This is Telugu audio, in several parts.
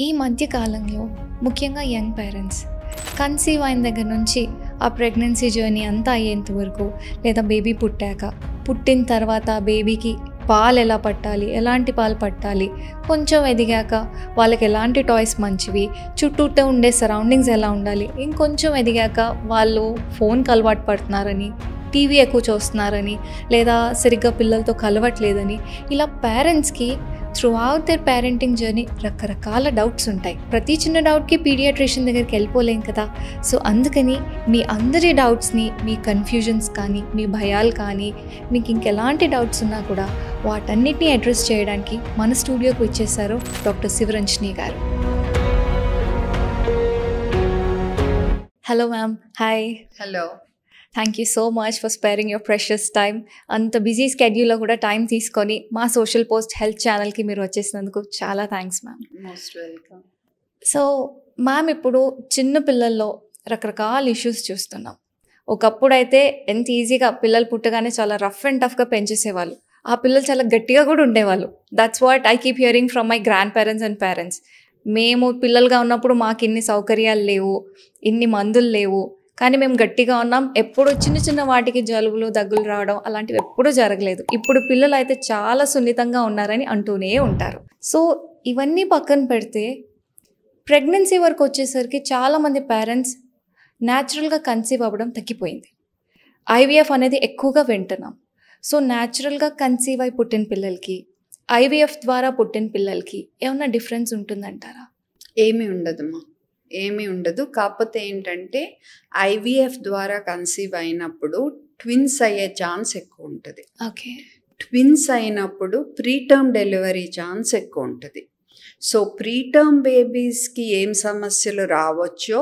ఈ మధ్య కాలంలో ముఖ్యంగా యంగ్ పేరెంట్స్ కన్సీవ్ అయిన దగ్గర నుంచి ఆ ప్రెగ్నెన్సీ జర్నీ అంతా అయ్యేంత వరకు, లేదా బేబీ పుట్టిన తర్వాత బేబీకి పాలు ఎలా పట్టాలి, ఎలాంటి పాలు పట్టాలి, కొంచెం ఎదిగాక వాళ్ళకి ఎలాంటి టాయ్స్ మంచివి, చుట్టూతో ఉండే సరౌండింగ్స్ ఎలా ఉండాలి, ఇంకొంచెం ఎదిగాక వాళ్ళు ఫోన్కి అలవాటు పడుతున్నారని, టీవీ ఎక్కువ చూస్తున్నారని, లేదా సరిగ్గా పిల్లలతో కలవట్లేదని, ఇలా పేరెంట్స్కి throughout their parenting journey రకరకాల డౌట్స్ ఉంటాయి. ప్రతి చిన్న డౌట్కి పీడియాట్రిషియన్ దగ్గరికి వెళ్ళిపోలేం కదా. సో అందుకని మీ అందరి డౌట్స్ని, మీ కన్ఫ్యూజన్స్ కానీ, మీ భయాలు కానీ, మీకు ఇంకెలాంటి డౌట్స్ ఉన్నా కూడా వాటన్నిటిని అడ్రస్ చేయడానికి మన స్టూడియోకి వచ్చేసారు డాక్టర్ శివరంజని గారు. Hello ma'am. Hi. Hello. Thank you so much for sparing your precious time. అంత బిజీ స్కెడ్యూల్లో కూడా టైం తీసుకొని మా సోషల్ పోస్ట్ హెల్త్ ఛానల్కి మీరు వచ్చేసినందుకు చాలా thanks ma'am. Most welcome. So ma'am, ఇప్పుడు చిన్న పిల్లల్లో రకరకాల ఇష్యూస్ చూస్తున్నాం. ఒకప్పుడైతే ఎంత ఈజీగా పిల్లలు పుట్టగానే చాలా రఫ్ అండ్ టఫ్గా పెంచేసేవాళ్ళు. ఆ పిల్లలు చాలా గట్టిగా కూడా ఉండేవాళ్ళు. That's what I keep hearing from my grand parents and parents. మేము పిల్లలుగా ఉన్నప్పుడు మాకు ఇన్ని సౌకర్యాలు లేవు, ఇన్ని మందులు లేవు, కానీ మేము గట్టిగా ఉన్నాం. ఎప్పుడు చిన్న చిన్న వాటికి జలుబులు, దగ్గులు రావడం అలాంటివి ఎప్పుడూ జరగలేదు. ఇప్పుడు పిల్లలు అయితే చాలా సున్నితంగా ఉన్నారని అంటూనే ఉంటారు. సో ఇవన్నీ పక్కన పెడితే ప్రెగ్నెన్సీ వరకు వచ్చేసరికి చాలామంది పేరెంట్స్ న్యాచురల్గా కన్సీవ్ అవ్వడం తగ్గిపోయింది. ఐవీఎఫ్ అనేది ఎక్కువగా వింటున్నాం. సో న్యాచురల్గా కన్సీవ్ అయి పుట్టిన పిల్లలకి, ఐవీఎఫ్ ద్వారా పుట్టిన పిల్లలకి ఏమన్నా డిఫరెన్స్ ఉంటుందంటారా? ఏమీ ఉండదమ్మా, ఏమీ ఉండదు. కాకపోతే ఏంటంటే ఐవీఎఫ్ ద్వారా కన్సీవ్ అయినప్పుడు ట్విన్స్ అయ్యే ఛాన్స్ ఎక్కువ ఉంటుంది. ఓకే. ట్విన్స్ అయినప్పుడు ప్రీటర్మ్ డెలివరీ ఛాన్స్ ఎక్కువ ఉంటుంది. సో ప్రీటర్మ్ బేబీస్కి ఏం సమస్యలు రావచ్చో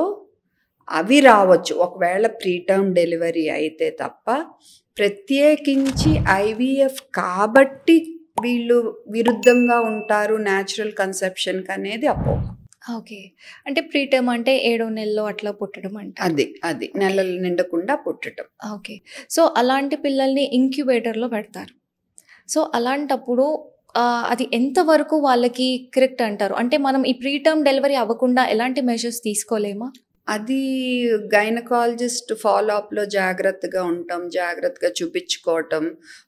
అవి రావచ్చు ఒకవేళ ప్రీటర్మ్ డెలివరీ అయితే తప్ప. ప్రత్యేకించి ఐవీఎఫ్ కాబట్టి వీళ్ళు విరుద్ధంగా ఉంటారు న్యాచురల్ కన్సెప్షన్కి అనేది అపోహ. ఓకే. అంటే ప్రీటర్మ్ అంటే 7వ నెలలో అట్లా పుట్టడం అంటే అది నెలలు నిండకుండా పుట్టడం. ఓకే. సో అలాంటి పిల్లల్ని ఇంక్యుబేటర్లో పెడతారు. సో అలాంటప్పుడు అది ఎంతవరకు వాళ్ళకి కరెక్ట్ అంటారు? అంటే మనం ఈ ప్రీటర్మ్ డెలివరీ అవ్వకుండా ఎలాంటి మెజర్స్ తీసుకోలేమా? అది గైనకాలజిస్ట్ ఫాలోఅప్లో జాగ్రత్తగా ఉంటాం, జాగ్రత్తగా చూపించుకోవటం.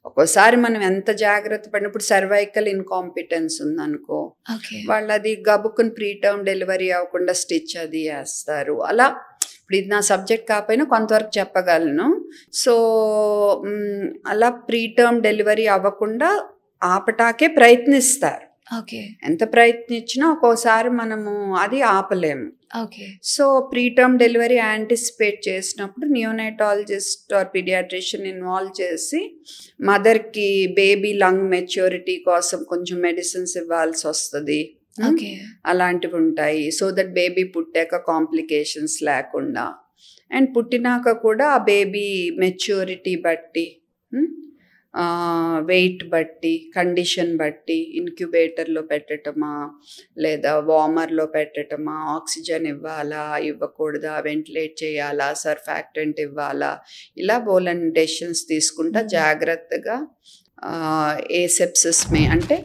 ఒక్కోసారి మనం ఎంత జాగ్రత్త పడినప్పుడు సర్వైకల్ ఇన్కాంపిటెన్స్ ఉందనుకో, వాళ్ళు అది గబుక్కుని ప్రీటర్మ్ డెలివరీ అవ్వకుండా స్టిచ్ అది వేస్తారు. అలా ఇప్పుడు ఇది నా సబ్జెక్ట్ కాకపోయినా కొంతవరకు చెప్పగలను. సో అలా ప్రీటర్మ్ డెలివరీ అవ్వకుండా ఆపటాకే ప్రయత్నిస్తారు. ఓకే. ఎంత ప్రయత్నించినా ఒక్కోసారి మనము అది ఆపలేము. Okay. So preterm delivery anticipate చేసినప్పుడు నియోనైటాలజిస్ట్ ఆర్ పీడియాట్రిషియన్ ఇన్వాల్వ్ చేసి మదర్కి బేబీ లంగ్ మెచ్యూరిటీ కోసం కొంచెం మెడిసిన్స్ ఇవ్వాల్సి వస్తుంది. అలాంటివి ఉంటాయి. సో దట్ బేబీ పుట్టాక కాంప్లికేషన్స్ లేకుండా, అండ్ పుట్టినాక కూడా ఆ బేబీ మెచ్యూరిటీ బట్టి, వెయిట్ బట్టి, కండిషన్ బట్టి ఇంక్యుబేటర్లో పెట్టటమా లేదా వార్మర్లో పెట్టటమా, ఆక్సిజన్ ఇవ్వాలా ఇవ్వకూడదా, వెంటిలేట్ చేయాలా, సర్ఫాక్టెంట్ ఇవ్వాలా, ఇలా బోలెన్ డెసిషన్స్ తీసుకుంటా జాగ్రత్తగా ఏ సెప్సిస్ అంటే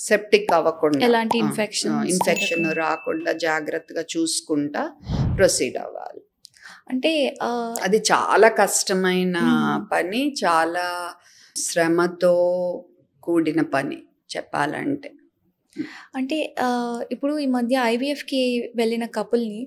సెప్టిక్ అవ్వకుండా, ఎలాంటి ఇన్ఫెక్షన్ రాకుండా జాగ్రత్తగా చూసుకుంటా ప్రొసీడ్ అవ్వాలి. అంటే అది చాలా కష్టమైన పని, చాలా శ్రమతో కూడిన పని చెప్పాలంటే. అంటే ఇప్పుడు ఈ మధ్య ఐవీఎఫ్కి వెళ్ళిన కపుల్ని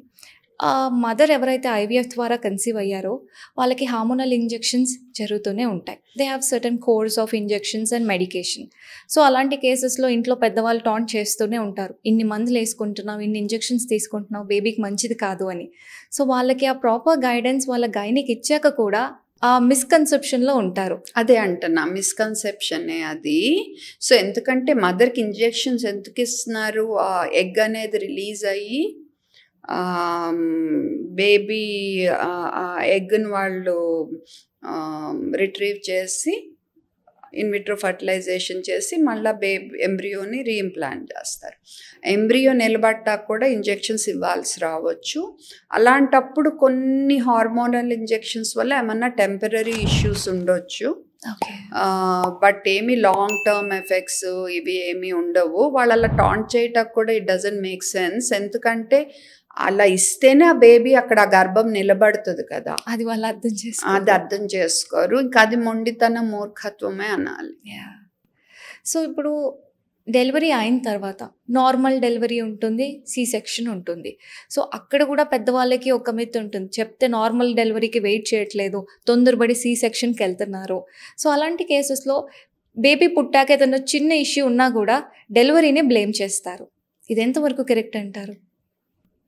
మదర్ ఎవరైతే ఐవీఎఫ్ ద్వారా కన్సీవ్ అయ్యారో వాళ్ళకి హార్మోనల్ ఇంజెక్షన్స్ జరుగుతూనే ఉంటాయి. They have certain course of injections and medication. So అలాంటి కేసెస్లో ఇంట్లో పెద్దవాళ్ళు టాంట్ చేస్తూనే ఉంటారు, ఇన్ని మందులు వేసుకుంటున్నావు, ఇన్ని ఇంజెక్షన్స్ తీసుకుంటున్నావు, బేబీకి మంచిది కాదు అని. సో వాళ్ళకి ఆ ప్రాపర్ గైడెన్స్ వాళ్ళ గైనికి ఇచ్చాక కూడా ఆ మిస్కన్సెప్షన్లో ఉంటారు. అదే అంటున్నా, మిస్కన్సెప్షనే అది. సో ఎందుకంటే మదర్కి ఇంజెక్షన్స్ ఎందుకు ఇస్తున్నారు, ఆ ఎగ్ అనేది రిలీజ్ అయ్యి బేబీ ఎగ్ని వాళ్ళు రిట్రీవ్ చేసి ఇన్విట్రో ఫర్టిలైజేషన్ చేసి మళ్ళీ ఎంబ్రియోని రీఇంప్లాంట్ చేస్తారు. ఎంబ్రియో నిలబడ్డాక కూడా ఇంజెక్షన్స్ ఇవ్వాల్సి రావచ్చు. అలాంటప్పుడు కొన్ని హార్మోనల్ ఇంజెక్షన్స్ వల్ల ఏమన్నా టెంపరీ ఇష్యూస్ ఉండొచ్చు. ఓకే. బట్ ఏమి లాంగ్ టర్మ్ ఎఫెక్ట్స్ ఇవి ఏమి ఉండవు. వాళ్ళు అలా టాంట్ చేయటం కూడా ఇట్ డజంట్ మేక్ సెన్స్. ఎందుకంటే అలా ఇస్తేనే ఆ బేబీ అక్కడ ఆ గర్భం నిలబడుతుంది కదా, అది వాళ్ళు అర్థం అది చేసుకోరు. అర్థం చేసుకోరు. ఇంకా అది మొండితనం, మూర్ఖత్వమే అనాలి. Yeah. సో ఇప్పుడు డెలివరీ అయిన తర్వాత నార్మల్ డెలివరీ ఉంటుంది, సి సెక్షన్ ఉంటుంది. సో అక్కడ కూడా పెద్దవాళ్ళకి ఒక మిత్ ఉంటుంది, చెప్తే నార్మల్ డెలివరీకి వెయిట్ చేయట్లేదు, తొందరపడి సి సెక్షన్కి వెళ్తున్నారు. సో అలాంటి కేసెస్లో బేబీ పుట్టాక ఏదైనా చిన్న ఇష్యూ ఉన్నా కూడా డెలివరీని బ్లేమ్ చేస్తారు. ఇది ఎంతవరకు కరెక్ట్ అంటారు?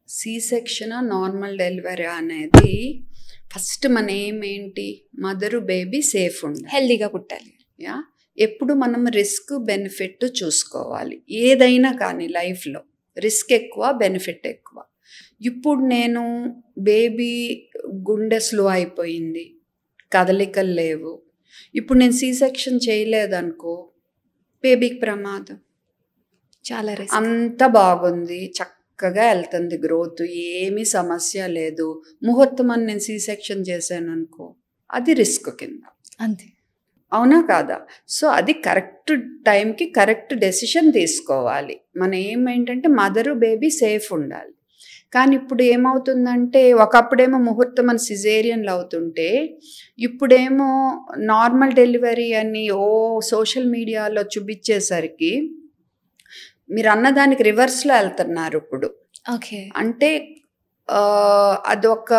సి సెక్షన్ నార్మల్ డెలివరీ అనేది ఫస్ట్ మన ఏంటి, మదరు బేబీ సేఫ్ ఉండాలి, హెల్దీగా పుట్టాలి. యా. ఎప్పుడు మనం రిస్క్ బెనిఫిట్ చూసుకోవాలి. ఏదైనా కానీ లైఫ్లో రిస్క్ ఎక్కువ, బెనిఫిట్ ఎక్కువ. ఇప్పుడు నేను బేబీ గుండె స్లో అయిపోయింది, కదలికలు లేవు, ఇప్పుడు నేను సి సెక్షన్ చేయలేదనుకో బేబీకి ప్రమాదం. చాలా రిస్క్. అంత బాగుంది, చక్కగా వెళ్తుంది గ్రోత్, ఏమీ సమస్య లేదు. ముహూర్తం అని నేను సి సెక్షన్ చేశాను అనుకో అది రిస్క్ కింద. అంతే, అవునా కాదా? సో అది కరెక్ట్ టైంకి కరెక్ట్ డెసిషన్ తీసుకోవాలి. మన ఏంటంటే మదరు బేబీ సేఫ్ ఉండాలి. కానీ ఇప్పుడు ఏమవుతుందంటే ఒకప్పుడేమో ముహూర్తం అని సిజేరియన్లు అవుతుంటే ఇప్పుడేమో నార్మల్ డెలివరీ అని సోషల్ మీడియాలో చూపించేసరికి మీరు అన్నదానికి రివర్స్లో వెళ్తున్నారు ఇప్పుడు. ఓకే. అంటే అదొక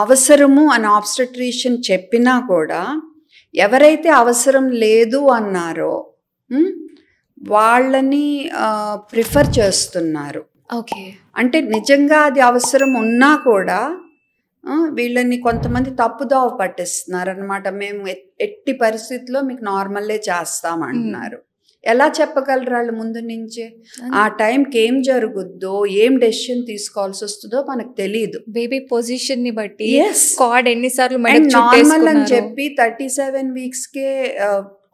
అవసరము అని ఆబ్స్టెట్రిషియన్ చెప్పినా కూడా ఎవరైతే అవసరం లేదు అన్నారో వాళ్ళని ప్రిఫర్ చేస్తున్నారు. ఓకే. అంటే నిజంగా అది అవసరం ఉన్నా కూడా వీళ్ళని కొంతమంది తప్పుదోవ పట్టిస్తున్నారు అనమాట. మేము ఎట్టి పరిస్థితుల్లో మీకు నార్మల్లే చేస్తామంటున్నారు. ఎలా చెప్పగలరు వాళ్ళు ముందు నుంచే? ఆ టైంకి ఏం జరుగుద్దో, ఏం డెసిషన్ తీసుకోవాల్సి వస్తుందో మనకు తెలియదు. బేబీ పొజిషన్ ని బట్టి Yes. కార్డ్ ఎన్నిసార్లు నార్మల్ అని చెప్పి 37 వీక్స్కే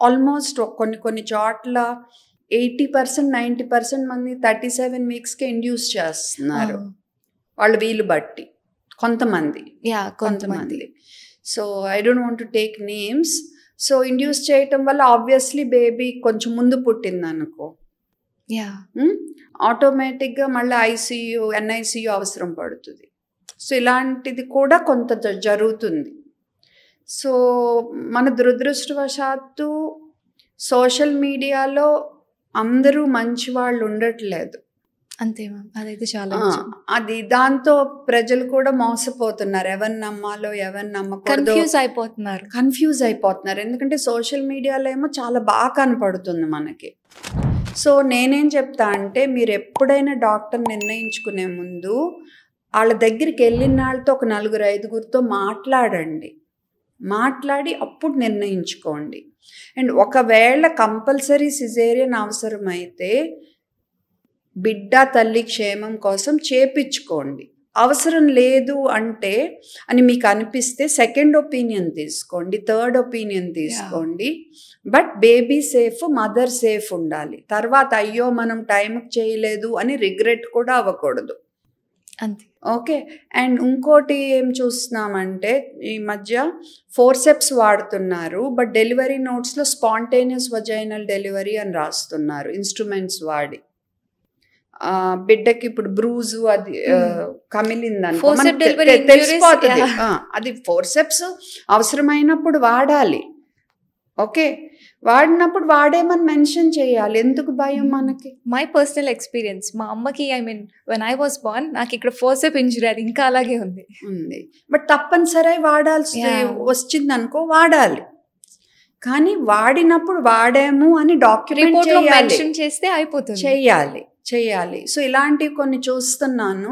ఆల్మోస్ట్ కొన్ని చోట్ల 80% 90% మంది 37 వీక్స్కే ఇండ్యూస్ చేస్తున్నారు వాళ్ళు వీలు బట్టి. కొంతమంది. So I don't want to take names. So induce చేయటం వల్ల ఆబ్వియస్లీ బేబీ కొంచెం ముందు పుట్టింది అనుకో ఆటోమేటిక్గా మళ్ళీ ఐసీయూ, ఎన్ఐసీయూ అవసరం పడుతుంది. సో ఇలాంటిది కూడా కొంత జరుగుతుంది. సో మన దురదృష్టవశాత్తు సోషల్ మీడియాలో అందరూ మంచి వాళ్ళు ఉండట్లేదు. అంతే మ్యామ్, అదైతే చాలా అది దాంతో ప్రజలు కూడా మోసపోతున్నారు. ఎవరిని నమ్మాలో ఎవరిని నమ్మకూడదో కన్ఫ్యూజ్ అయిపోతున్నారు. ఎందుకంటే సోషల్ మీడియాలో ఏమో చాలా బాగా కనపడుతుంది మనకి. సో నేనేం చెప్తా అంటే మీరు ఎప్పుడైనా డాక్టర్ నిర్ణయించుకునే ముందు వాళ్ళ దగ్గరికి వెళ్ళిన వాళ్ళతో ఒక 4-5గురితో మాట్లాడండి. మాట్లాడి అప్పుడు నిర్ణయించుకోండి. అండ్ ఒకవేళ కంపల్సరీ సిజేరియన్ అవసరమైతే బిడ్డ తల్లి క్షేమం కోసం చేపించుకోండి. అవసరం లేదు అంటే అని మీకు అనిపిస్తే సెకండ్ ఒపీనియన్ తీసుకోండి, థర్డ్ ఒపీనియన్ తీసుకోండి. But baby safe, mother safe ఉండాలి. తర్వాత అయ్యో మనం టైంకి చేయలేదు అని రిగ్రెట్ కూడా అవ్వకూడదు. అంతే. ఓకే. అండ్ ఇంకోటి ఏం చూస్తున్నామంటే ఈ మధ్య ఫోర్సెప్స్ వాడుతున్నారు, బట్ డెలివరీ నోట్స్లో స్పాంటేనియస్ వజైనల్ డెలివరీ అని రాస్తున్నారు ఇన్స్ట్రుమెంట్స్ వాడి. బిడ్డకి ఇప్పుడు బ్రూజు అది కమిలిందనుకో తెలిసిపోతుంది. అది ఫోర్సెప్స్ అవసరమైనప్పుడు వాడాలి. ఓకే, వాడినప్పుడు వాడేమని మెన్షన్ చేయాలి. ఎందుకు భయం మనకి? మై పర్సనల్ ఎక్స్పీరియన్స్, మా అమ్మకి వెన్ ఐ వాస్ బార్న్ నాకు ఇక్కడ ఫోర్సెప్ ఇంజరీ అది ఇంకా అలాగే ఉంది. బట్ తప్పనిసరి వాడాల్సి వచ్చింది అనుకో వాడాలి. కానీ వాడినప్పుడు వాడాము అని డాక్యుమెంట్ చేస్తే అయిపోతుంది. చెయ్యాలి. సో ఇలాంటివి కొన్ని చూస్తున్నాను.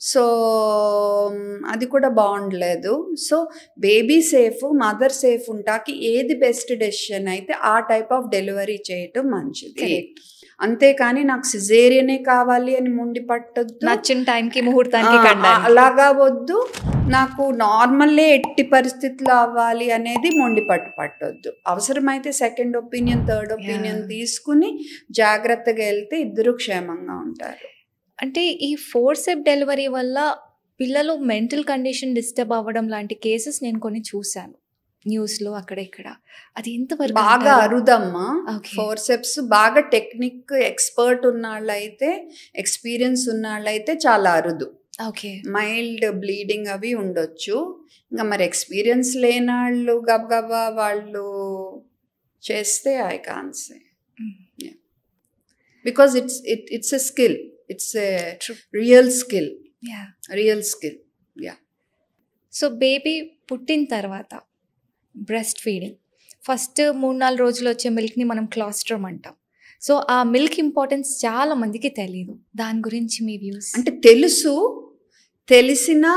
సో అది కూడా బాగుండలేదు. So baby safe, mother safe ఉంటాకి ఏది బెస్ట్ డెసిషన్ అయితే ఆ టైప్ ఆఫ్ డెలివరీ చేయటం మంచిది. అంతేకాని నాకు సిజేరియనే కావాలి అని ముండి పట్టొద్దు, నచ్చిన టైంకి ముహూర్తానికి అలాగా వద్దు, నాకు నార్మల్లే ఎట్టి పరిస్థితుల్లో అవ్వాలి అనేది మొండి పట్టొద్దు. అవసరమైతే సెకండ్ ఒపీనియన్, థర్డ్ ఒపీనియన్ తీసుకుని జాగ్రత్తగా వెళ్తే ఇద్దరు క్షేమంగా ఉంటారు. అంటే ఈ ఫోర్సెప్ డెలివరీ వల్ల పిల్లలు మెంటల్ కండిషన్ డిస్టర్బ్ అవ్వడం లాంటి కేసెస్ నేను కొన్ని చూశాను. న్యూస్లో అక్కడ ఇక్కడ, అది ఎంతవరకు బాగా అంటారు? అరుదమ్మా. Okay. ఫోర్సెప్స్ బాగా టెక్నిక్ ఎక్స్పర్ట్ ఉన్నాళ్ళైతే, ఎక్స్పీరియన్స్ ఉన్నాళ్ళైతే చాలా అరుదు. ఓకే. మైల్డ్ బ్లీడింగ్ అవి ఉండొచ్చు. ఇంకా మరి ఎక్స్పీరియన్స్ లేనాళ్ళు గబగబా వాళ్ళు చేస్తే I can say, because it's a skill, it's a real skill. So baby పుట్టిన తర్వాత బ్రెస్ట్ ఫీడింగ్, ఫస్ట్ 3-4 రోజులు వచ్చే మిల్క్ని మనం క్లాస్ట్రమ్ అంటాం. సో ఆ మిల్క్ ఇంపార్టెన్స్ చాలా మందికి తెలియదు. దాని గురించి మీ వ్యూస్? అంటే తెలిసినా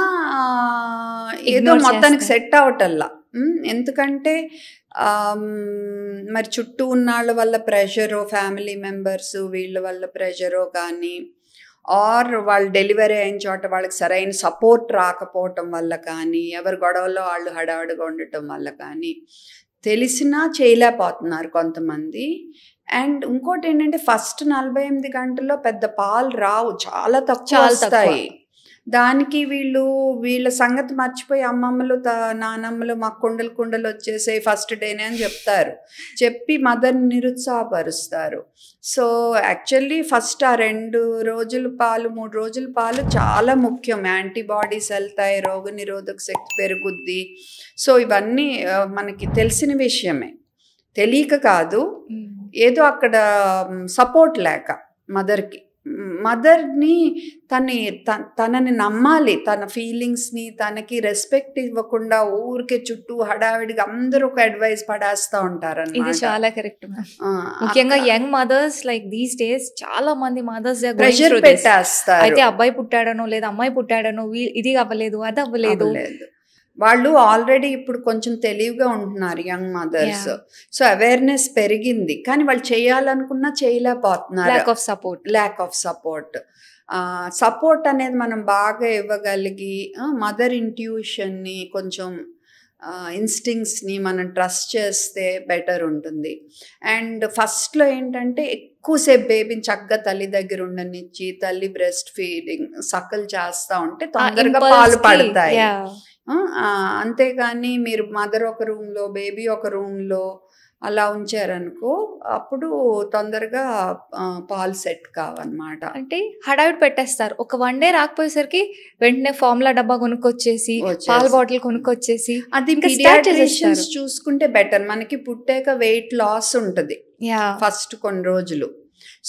ఏదో Ignore మొత్తానికి చేస్తారు. సెట్ అవటల్లా. ఎందుకంటే మరి చుట్టూ ఉన్నాళ్ళ వల్ల ప్రెషరో, ఫ్యామిలీ మెంబర్స్ వీళ్ళ వల్ల ప్రెషరో కానీ, ఆర్ వాళ్ళు డెలివరీ అయిన చోట వాళ్ళకి సరైన సపోర్ట్ రాకపోవటం వల్ల కానీ, ఎవరి గొడవల్లో వాళ్ళు హడావుడిగా ఉండటం వల్ల కానీ తెలిసినా చేయలేకపోతున్నారు కొంతమంది. అండ్ ఇంకోటి ఏంటంటే ఫస్ట్ 48 గంటల్లో పెద్ద పాలు రావు, చాలా తక్కువ వస్తాయి. దానికి వీళ్ళ సంగతి మర్చిపోయి అమ్మమ్మలు నానమ్మలు మాకు కుండలు వచ్చేసాయి ఫస్ట్ డేనే అని చెప్తారు, చెప్పి మదర్ని నిరుత్సాహపరుస్తారు. సో యాక్చువల్లీ ఫస్ట్ ఆ 2 రోజుల పాలు 3 రోజుల పాలు చాలా ముఖ్యం. యాంటీబాడీస్ వెళ్తాయి, రోగనిరోధక శక్తి పెరుగుద్ది. సో ఇవన్నీ మనకి తెలిసిన విషయమే, తెలియక కాదు, ఏదో అక్కడ సపోర్ట్ లేక మదర్ని తనని నమ్మాలి, తన ఫీలింగ్స్ని, తనకి రెస్పెక్ట్ ఇవ్వకుండా ఊరికే చుట్టూ హడావిడిగా అందరూ ఒక అడ్వైస్ పడేస్తూ ఉంటారు. ఇది చాలా కరెక్ట్. ముఖ్యంగా young mothers like these days చాలా మంది మదర్స్ ప్రెషర్ పెట్టేస్తారు. అయితే అబ్బాయి పుట్టాడనో లేదా అమ్మాయి పుట్టాడనో, ఇది అవ్వలేదు అది అవ్వలేదు. వాళ్ళు ఆల్రెడీ ఇప్పుడు కొంచెం తెలివిగా ఉంటున్నారు యంగ్ మదర్స్. సో అవేర్నెస్ పెరిగింది, కానీ వాళ్ళు చేయాలనుకున్నా చేయలేకపోతున్నారు. ల్యాక్ ఆఫ్ సపోర్ట్ అనేది మనం బాగా ఇవ్వగలిగి, మదర్ ఇంట్యూషన్ని కొంచెం ఇన్స్టింక్ట్స్ని మనం ట్రస్ట్ చేస్తే బెటర్ ఉంటుంది. అండ్ ఫస్ట్లో ఏంటంటే ఎక్కువసేపు బేబీని చక్కగా తల్లి దగ్గర ఉండనిచ్చి, తల్లి బ్రెస్ట్ ఫీడింగ్ సకలు చేస్తూ ఉంటే తొందరగా పాలు పడతాయి. అంతేగాని మీరు మదర్ ఒక రూమ్లో బేబీ ఒక రూమ్లో అలా ఉంచారనుకో, అప్పుడు తొందరగా పాలు సెట్ కావన్నమాట. అంటే హడావిడి పెట్టేస్తారు. ఒక 1 డే రాకపోయేసరికి వెంటనే ఫార్ములా డబ్బా కొనుక్కొచ్చేసి, పాల బాటిల్ కొనుక్కొచ్చేసి, అది పీడియాట్రిషియన్స్ చూసుకుంటే బెటర్. మనకి పుట్టాక వెయిట్ లాస్ ఉంటుంది ఫస్ట్ కొన్ని రోజులు.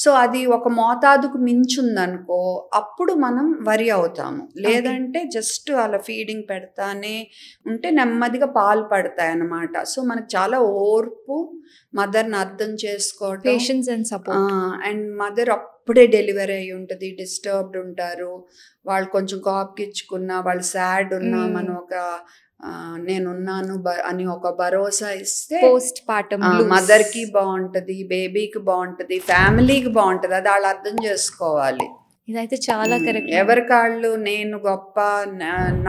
సో అది ఒక మోతాదుకు మించుందనుకో, అప్పుడు మనం వరి అవుతాము. లేదంటే జస్ట్ అలా ఫీడింగ్ పెడతానే ఉంటే నెమ్మదిగా పాలు పడతాయి అన్నమాట. సో మనకు చాలా ఓర్పు, మదర్ని అర్థం చేసుకోవటం, patience and support. And mother అప్పుడే డెలివరీ అయ్యి ఉంటుంది, డిస్టర్బ్డ్ ఉంటారు. వాళ్ళు కొంచెం కాపుకిచ్చుకున్నా, వాళ్ళు సాడ్ ఉన్నా, మనం ఒక నేనున్నాను అని ఒక భరోసా ఇస్తే పోస్ట్ పార్టమ్ మదర్కి బాగుంటుంది, బేబీకి బాగుంటుంది, ఫ్యామిలీకి బాగుంటుంది. అది వాళ్ళు అర్థం చేసుకోవాలి. ఇదైతే చాలా కరెక్ట్. ఎవరికాళ్ళు నేను గొప్ప,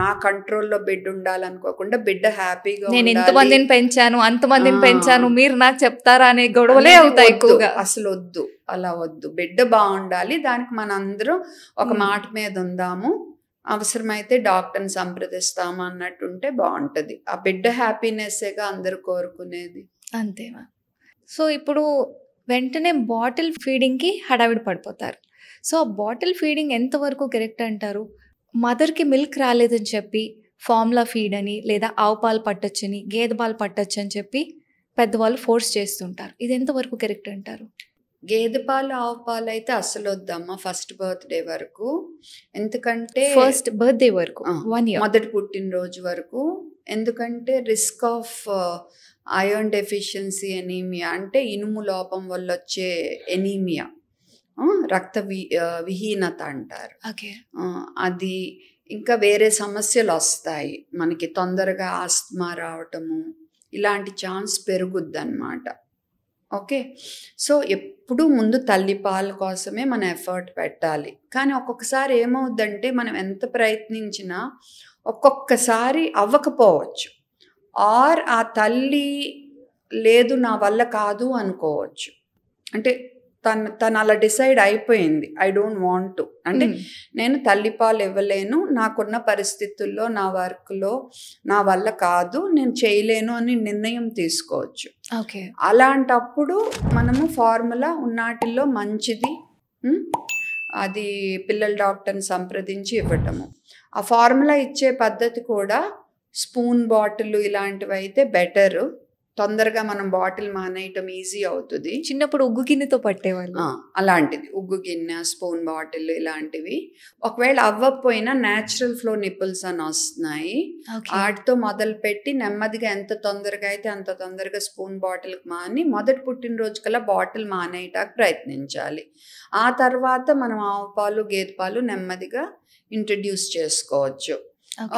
నా కంట్రోల్లో బిడ్డ ఉండాలనుకోకుండా బిడ్డ హ్యాపీగా, నేను ఎంతమందిని పెంచాను అంతమందిని పెంచాను మీరు నాకు చెప్తారా అనే గొడవలే అవుతాయి ఎక్కువగా. అసలు వద్దు, అలా వద్దు. బిడ్డ బాగుండాలి, దానికి మనందరం ఒక మాట మీద ఉందాము, అవసరమైతే డాక్టర్ని సంప్రదిస్తాము అన్నట్టుంటే బాగుంటుంది. ఆ బిడ్డ హ్యాపీనెస్సేగా అందరూ కోరుకునేది. అంతేమా. సో ఇప్పుడు వెంటనే బాటిల్ ఫీడింగ్కి హడావిడి పడిపోతారు. సో ఆ బాటిల్ ఫీడింగ్ ఎంతవరకు కరెక్ట్ అంటారు? మదర్కి మిల్క్ రాలేదని చెప్పి ఫార్ములా ఫీడ్ అని, లేదా ఆవు పాలు పట్టొచ్చని, గేదె పాలు పట్టొచ్చు అని చెప్పి పెద్దవాళ్ళు ఫోర్స్ చేస్తుంటారు. ఇది ఎంతవరకు కరెక్ట్ అంటారు? గేదె పాలు ఆవు పాలు అయితే అసలు వద్దమ్మా ఫస్ట్ బర్త్డే వరకు. ఎందుకంటే ఫస్ట్ బర్త్డే వరకు 1 year, మొదటి పుట్టినరోజు వరకు. ఎందుకంటే risk of iron deficiency anaemia, అంటే ఇనుము లోపం వల్ల వచ్చే ఎనీమియా, రక్త విహీనత అంటారు. అది ఇంకా వేరే సమస్యలు వస్తాయి మనకి, తొందరగా ఆస్తమా రావటము, ఇలాంటి ఛాన్స్ పెరుగుద్ది అన్నమాట. ఓకే, సో ఎప్పుడు ముందు తల్లిపాల కోసమే మనం ఎఫర్ట్ పెట్టాలి. కానీ ఒక్కొక్కసారి ఏమవుద్దంటే మనం ఎంత ప్రయత్నించినా ఒక్కొక్కసారి అవ్వకపోవచ్చు, ఆర్ ఆ తల్లి లేదు నా వల్ల కాదు అనుకోవచ్చు. అంటే తను అలా డిసైడ్ అయిపోయింది, ఐ డోంట్ వాంట్ టు, అంటే నేను తల్లిపాలు ఇవ్వలేను, నాకున్న పరిస్థితుల్లో నా వర్క్లో నా వల్ల కాదు, నేను చేయలేను అని నిర్ణయం తీసుకోవచ్చు. ఓకే. అలాంటప్పుడు మనము ఫార్ములా ఉన్నాటిల్లో మంచిది, అది పిల్లల డాక్టర్ని సంప్రదించి ఇవ్వటము. ఆ ఫార్ములా ఇచ్చే పద్ధతి కూడా స్పూన్ బాటిల్ ఇలాంటివి అయితే బెటరు. తొందరగా మనం బాటిల్ మానేయటం ఈజీ అవుతుంది. చిన్నప్పుడు ఉగ్గు గిన్నెతో పట్టేవాళ్ళు. అలాంటిది ఉగ్గు గిన్నె, స్పూన్ బాటిల్ ఇలాంటివి. ఒకవేళ అవ్వకపోయినా న్యాచురల్ ఫ్లో నిపుల్స్ అని వస్తున్నాయి, వాటితో మొదలుపెట్టి నెమ్మదిగా ఎంత తొందరగా అయితే అంత తొందరగా స్పూన్ బాటిల్కి మాని మొదటి పుట్టినరోజు కల్లా బాటిల్ మానేయటానికి ప్రయత్నించాలి. ఆ తర్వాత మనం ఆవు పాలు, గేదె పాలు నెమ్మదిగా ఇంట్రడ్యూస్ చేసుకోవచ్చు.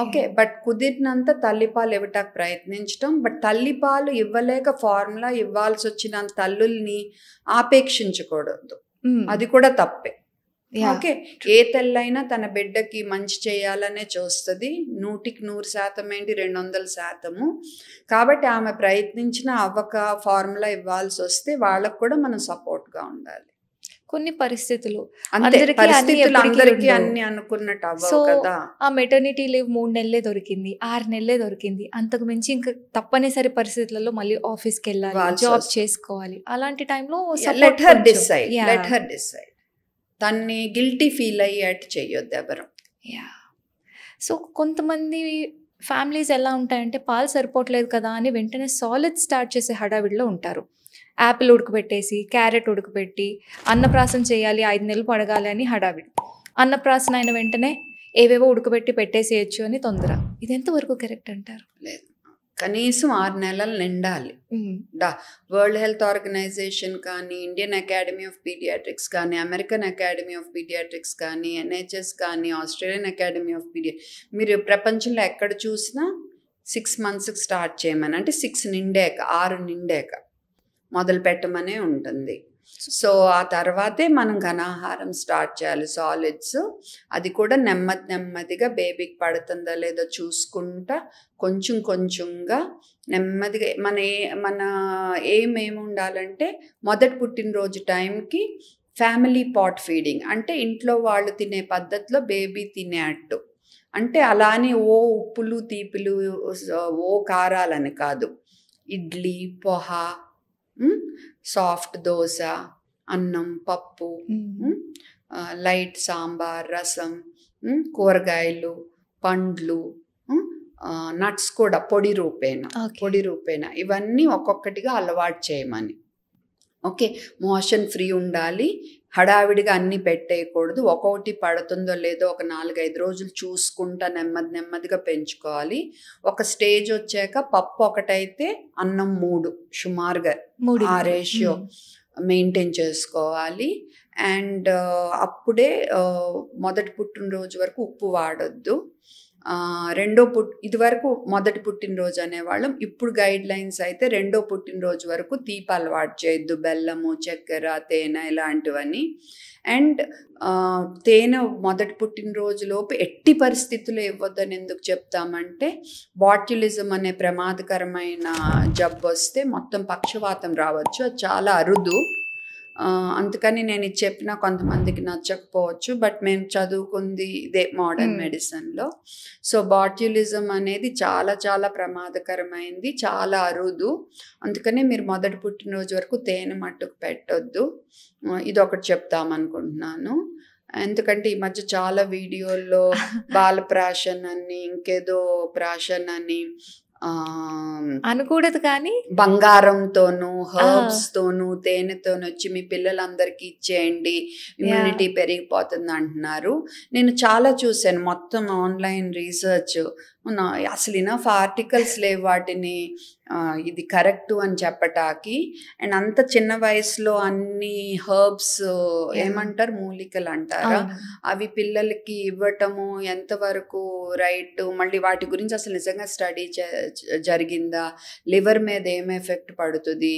ఓకే. బట్ కుదిరినంత తల్లిపాలు ఇవ్వటానికి ప్రయత్నించడం. బట్ తల్లిపాలు ఇవ్వలేక ఫార్ములా ఇవ్వాల్సి వచ్చిన తల్లుల్ని ఆపేక్షించకూడదు, అది కూడా తప్పే. ఓకే. ఏ తల్లైనా తన బిడ్డకి మంచి చేయాలనే చూస్తుంది, 100% ఏంటి 200%. కాబట్టి ఆమె ప్రయత్నించిన అవ్వక ఫార్ములా ఇవ్వాల్సి వస్తే వాళ్ళకు కూడా మనం సపోర్ట్గా ఉండాలి. కొన్ని పరిస్థితులు అందరికీ అన్ని అనుకున్నట్టు అవ్వవు కదా. ఆ మెటర్నిటీ లీవ్ 3 నెలలే దొరికింది, 6 నెలలే దొరికింది, అంతకు మించి ఇంకా తప్పనిసరి పరిస్థితులలో మళ్ళీ ఆఫీస్కి వెళ్ళాలి, జాబ్ చేసుకోవాలి. అలాంటి టైంలో లెట్ హర్ డిసైడ్. తన్ని గిల్టీ ఫీల్ అయ్యేట్టు చెయ్యొద్దు ఎవరు. సో కొంతమంది ఫ్యామిలీస్ ఎలా ఉంటాయంటే పాలు సరిపోవట్లేదు కదా అని వెంటనే సాలిడ్ స్టార్ట్ చేసే హడావిడిలో ఉంటారు. యాపిల్ ఉడకబెట్టేసి, క్యారెట్ ఉడకబెట్టి అన్నప్రాసన చేయాలి, 5 నెలలు పడగాలి అని హడావిడి. అన్నప్రాసన అయిన వెంటనే ఏవేవో ఉడకబెట్టి పెట్టేసేయచ్చు అని తొందర. ఇది ఎంతవరకు కరెక్ట్ అంటారు? లేదు, కనీసం 6 నెలలు నిండాలి. వరల్డ్ హెల్త్ ఆర్గనైజేషన్ కానీ, ఇండియన్ అకాడమీ ఆఫ్ పీడియాట్రిక్స్ కానీ, అమెరికన్ అకాడమీ ఆఫ్ పీడియాట్రిక్స్ కానీ, NHS కానీ, ఆస్ట్రేలియన్ అకాడమీ ఆఫ్ మీరు ప్రపంచంలో ఎక్కడ చూసినా 6 మంత్స్కి స్టార్ట్ చేయమని, అంటే 6 నిండాక 6 నిండాక మొదలు పెట్టమనే ఉంటుంది. సో ఆ తర్వాతే మనం ఘనాహారం స్టార్ట్ చేయాలి, సాలిడ్స్. అది కూడా నెమ్మదిగా బేబీకి పడుతుందా లేదో చూసుకుంటా కొంచెం కొంచెంగా నెమ్మదిగా మన ఏమి ఉండాలంటే మొదటి పుట్టినరోజు టైంకి ఫ్యామిలీ పాట్ ఫీడింగ్, అంటే ఇంట్లో వాళ్ళు తినే పద్ధతిలో బేబీ తినేట్టు. అంటే అలానే ఓ ఉప్పులు తీపులు ఓ కారాలని కాదు, ఇడ్లీ, పోహా, సాఫ్ట్ దోశ, అన్నం, పప్పు, లైట్ సాంబార్, రసం, కూరగాయలు, పండ్లు, నట్స్ కూడా పొడి రూపేణ ఇవన్నీ ఒక్కొక్కటిగా అలవాటు చేయమని. ఓకే. మోషన్ ఫ్రీ ఉండాలి, హడావిడిగా అన్నీ పెట్టేయకూడదు. ఒక్కొక్కటి పడుతుందో లేదో ఒక 4-5 రోజులు చూసుకుంటా నెమ్మదిగా పెంచుకోవాలి. ఒక స్టేజ్ వచ్చాక పప్పు ఒకటైతే అన్నం 3 సుమారుగా ఆ రేషియో మెయింటైన్ చేసుకోవాలి. అండ్ అప్పుడే మొదటి పుట్టినరోజు వరకు ఉప్పు వాడొద్దు. ఇది వరకు మొదటి పుట్టినరోజు అనేవాళ్ళం, ఇప్పుడు గైడ్ లైన్స్ అయితే 2వ పుట్టినరోజు వరకు తీపి అలవాటు చేయొద్దు, బెల్లము, చక్కెర, తేనె ఇలాంటివన్నీ. అండ్ తేనె మొదటి పుట్టినరోజులోపు ఎట్టి పరిస్థితుల్లో ఇవ్వద్దని ఎందుకు చెప్తామంటే, బాట్యులిజం అనే ప్రమాదకరమైన జబ్బు వస్తే మొత్తం పక్షవాతం రావచ్చు, అది చాలా అరుదు. అందుకని నేను ఇది చెప్పినా కొంతమందికి నచ్చకపోవచ్చు, బట్ మేము చదువుకుంది ఇదే మోడర్న్ మెడిసిన్లో. సో బాట్యులిజం అనేది చాలా చాలా ప్రమాదకరమైంది, చాలా అరుదు. అందుకని మీరు మొదటి పుట్టినరోజు వరకు తేనె మట్టుకు పెట్టొద్దు. ఇది ఒకటి చెప్తామనుకుంటున్నాను. ఎందుకంటే ఈ మధ్య చాలా వీడియోల్లో బాలప్రాషన్ అని, ఇంకేదో ప్రాషన్ అని అనకూడదు, కానీ బంగారంతోనూ హర్బ్స్ తోనూ తేనెతోనూ వచ్చి మీ పిల్లలందరికీ ఇచ్చేయండి, ఇమ్యూనిటీ పెరిగిపోతుంది అంటున్నారు. నేను చాలా చూశాను, మొత్తం ఆన్లైన్ రీసెర్చ్, అసలు ఇనఫ్ ఆర్టికల్స్ లేవు వాటిని ఇది కరెక్టు అని చెప్పటానికి. అండ్ అంత చిన్న వయసులో అన్ని హర్బ్స్ ఏమంటారు, మూలికలు అంటారా, అవి పిల్లలకి ఇవ్వటము ఎంతవరకు రైట్? మళ్ళీ వాటి గురించి అసలు నిజంగా స్టడీ జరిగిందా, లివర్ మీద ఏం ఎఫెక్ట్ పడుతుంది,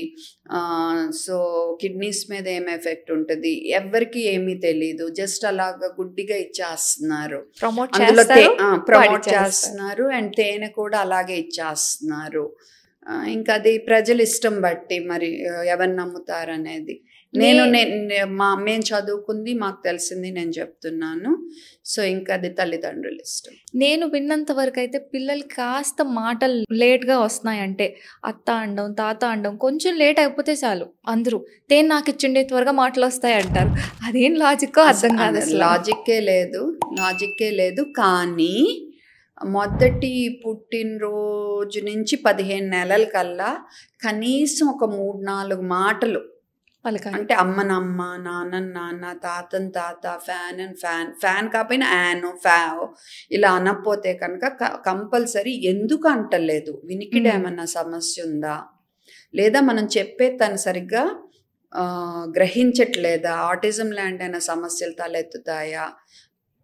సో కిడ్నీస్ మీద ఏం ఎఫెక్ట్ ఉంటుంది, ఎవరికి ఏమీ తెలీదు. జస్ట్ అలాగా గుడ్డిగా ఇచ్చేస్తున్నారు, ప్రమోట్ చేస్తున్నారు. అండ్ తేనె కూడా అలాగే ఇచ్చేస్తున్నారు. ఇంకా అది ప్రజల ఇష్టం బట్టి మరి ఎవరు నమ్ముతారనేది. మేము చదువుకుంది, మాకు తెలిసింది నేను చెప్తున్నాను. సో ఇంకా అది తల్లిదండ్రుల ఇష్టం. నేను విన్నంత వరకు అయితే పిల్లలకి కాస్త మాటలు లేట్గా వస్తున్నాయంటే అత్త అనడం, తాత అనడం కొంచెం లేట్ అయిపోతే చాలు అందరూ తేను నాకు ఇచ్చిండే త్వరగా మాటలు వస్తాయి అంటారు. అదేం లాజిక్కో అర్థం కాదు. లాజిక్కే లేదు. కానీ మొదటి పుట్టినరోజు నుంచి 15 నెలల కల్లా కనీసం ఒక 3-4 మాటలు అంటే అమ్మనమ్మ, నాన్న, తాతన్ తాత, ఫ్యాన్ కాకపోయినా యాను, ఫ్యావ్ ఇలా అనకపోతే కనుక కంపల్సరీ. ఎందుకు అంటలేదు, వినికిడి ఏమన్నా సమస్య ఉందా, లేదా మనం చెప్పే తను సరిగ్గా గ్రహించట్లేదా, ఆటిజం లాంటి అయినా సమస్యలు తలెత్తుతాయా,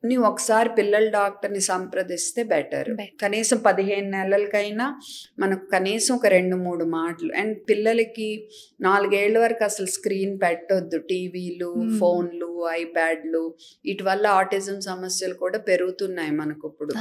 నువ్వు ఒకసారి పిల్లల డాక్టర్ని సంప్రదిస్తే బెటర్. కనీసం 15 నెలలకైనా మనకు కనీసం ఒక 2-3 మాటలు. అండ్ పిల్లలకి 4 ఏళ్ల వరకు అసలు స్క్రీన్ పెట్టొద్దు. టీవీలు, ఫోన్లు, ఐప్యాడ్లు వీటి వల్ల ఆటిజం సమస్యలు కూడా పెరుగుతున్నాయి మనకు ఇప్పుడు.